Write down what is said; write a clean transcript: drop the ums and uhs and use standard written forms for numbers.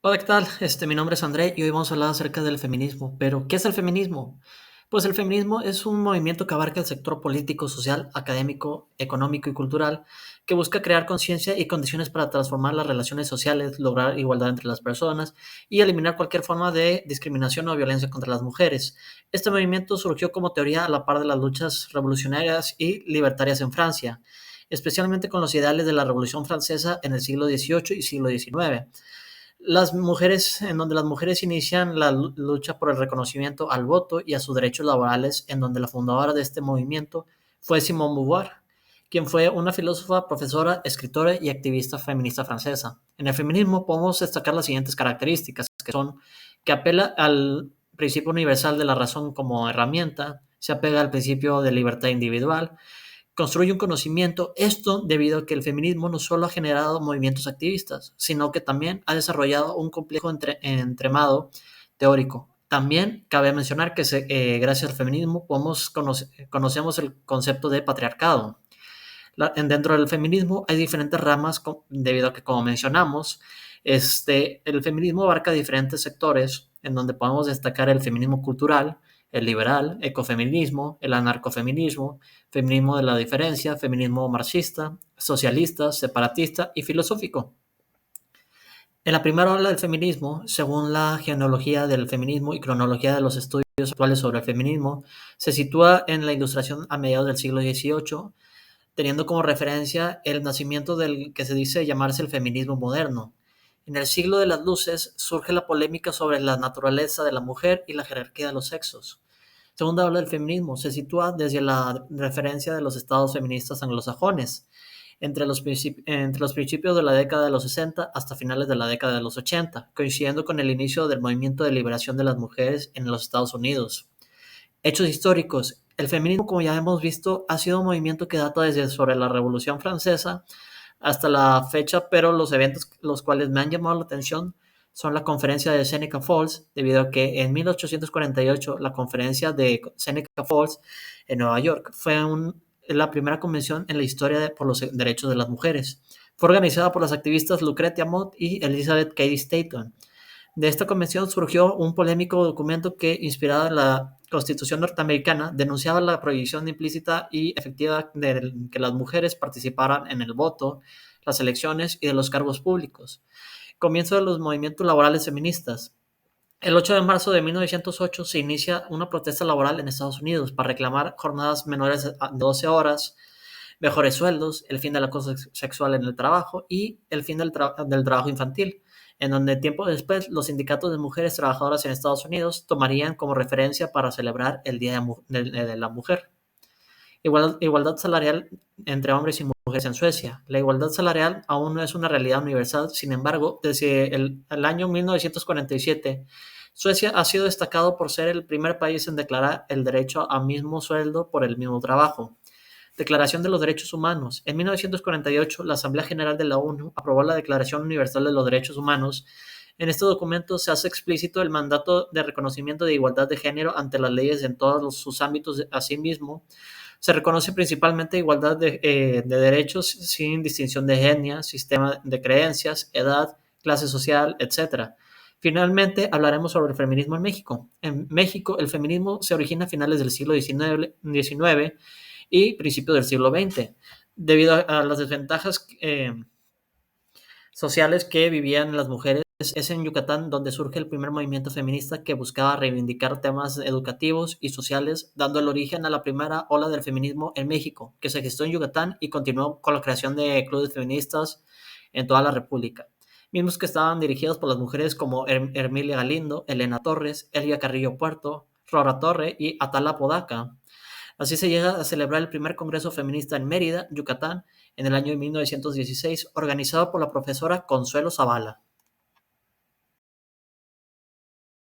Hola, ¿qué tal? Mi nombre es André y hoy vamos a hablar acerca del feminismo. Pero, ¿qué es el feminismo? Pues el feminismo es un movimiento que abarca el sector político, social, académico, económico y cultural que busca crear conciencia y condiciones para transformar las relaciones sociales, lograr igualdad entre las personas y eliminar cualquier forma de discriminación o violencia contra las mujeres. Este movimiento surgió como teoría a la par de las luchas revolucionarias y libertarias en Francia, especialmente con los ideales de la Revolución Francesa en el siglo XVIII y siglo XIX. Las mujeres, en donde las mujeres inician la lucha por el reconocimiento al voto y a sus derechos laborales, en donde la fundadora de este movimiento fue Simone Beauvoir, quien fue una filósofa, profesora, escritora y activista feminista francesa. En el feminismo podemos destacar las siguientes características, que son que apela al principio universal de la razón como herramienta, se apega al principio de libertad individual, construye un conocimiento, esto debido a que el feminismo no solo ha generado movimientos activistas, sino que también ha desarrollado un complejo entremado teórico. También cabe mencionar que gracias al feminismo conocemos el concepto de patriarcado. Dentro del feminismo hay diferentes ramas debido a que, como mencionamos, el feminismo abarca diferentes sectores en donde podemos destacar el feminismo cultural, el liberal, ecofeminismo, el anarcofeminismo, feminismo de la diferencia, feminismo marxista, socialista, separatista y filosófico. En la primera ola del feminismo, según la genealogía del feminismo y cronología de los estudios actuales sobre el feminismo, se sitúa en la Ilustración a mediados del siglo XVIII, teniendo como referencia el nacimiento del que se dice llamarse el feminismo moderno. En el siglo de las luces surge la polémica sobre la naturaleza de la mujer y la jerarquía de los sexos. Segunda ola del feminismo se sitúa desde la referencia de los estados feministas anglosajones, entre los principios de la década de los 60 hasta finales de la década de los 80, coincidiendo con el inicio del movimiento de liberación de las mujeres en los Estados Unidos. Hechos históricos. El feminismo, como ya hemos visto, ha sido un movimiento que data desde sobre la Revolución Francesa hasta la fecha, pero los eventos los cuales me han llamado la atención son la conferencia de Seneca Falls, debido a que en 1848 la conferencia de Seneca Falls en Nueva York fue la primera convención en la historia por los derechos de las mujeres. Fue organizada por las activistas Lucretia Mott y Elizabeth Cady Stanton. De esta convención surgió un polémico documento que, inspirado en la Constitución norteamericana, denunciaba la prohibición implícita y efectiva de que las mujeres participaran en el voto, las elecciones y de los cargos públicos. Comienzo de los movimientos laborales feministas. El 8 de marzo de 1908 se inicia una protesta laboral en Estados Unidos para reclamar jornadas menores de 12 horas, mejores sueldos, el fin del acoso sexual en el trabajo y el fin del trabajo infantil, en donde tiempo después los sindicatos de mujeres trabajadoras en Estados Unidos tomarían como referencia para celebrar el Día de la Mujer. Igualdad salarial entre hombres y mujeres en Suecia. La igualdad salarial aún no es una realidad universal, sin embargo, desde el año 1947, Suecia ha sido destacado por ser el primer país en declarar el derecho a mismo sueldo por el mismo trabajo. Declaración de los Derechos Humanos. En 1948, la Asamblea General de la ONU aprobó la Declaración Universal de los Derechos Humanos. En este documento se hace explícito el mandato de reconocimiento de igualdad de género ante las leyes en todos sus ámbitos. Asimismo, se reconoce principalmente igualdad de derechos sin distinción de etnia, sistema de creencias, edad, clase social, etc. Finalmente, hablaremos sobre el feminismo en México. En México, el feminismo se origina a finales del siglo XIX y principios del siglo XX, debido a las desventajas sociales que vivían las mujeres. Es en Yucatán donde surge el primer movimiento feminista que buscaba reivindicar temas educativos y sociales, dando el origen a la primera ola del feminismo en México, que se gestó en Yucatán y continuó con la creación de clubes feministas en toda la República, mismos que estaban dirigidos por las mujeres como Hermilia Galindo, Elena Torres, Elvia Carrillo Puerto, Rora Torre y Atala Podaca. Así se llega a celebrar el primer Congreso Feminista en Mérida, Yucatán, en el año 1916, organizado por la profesora Consuelo Zavala.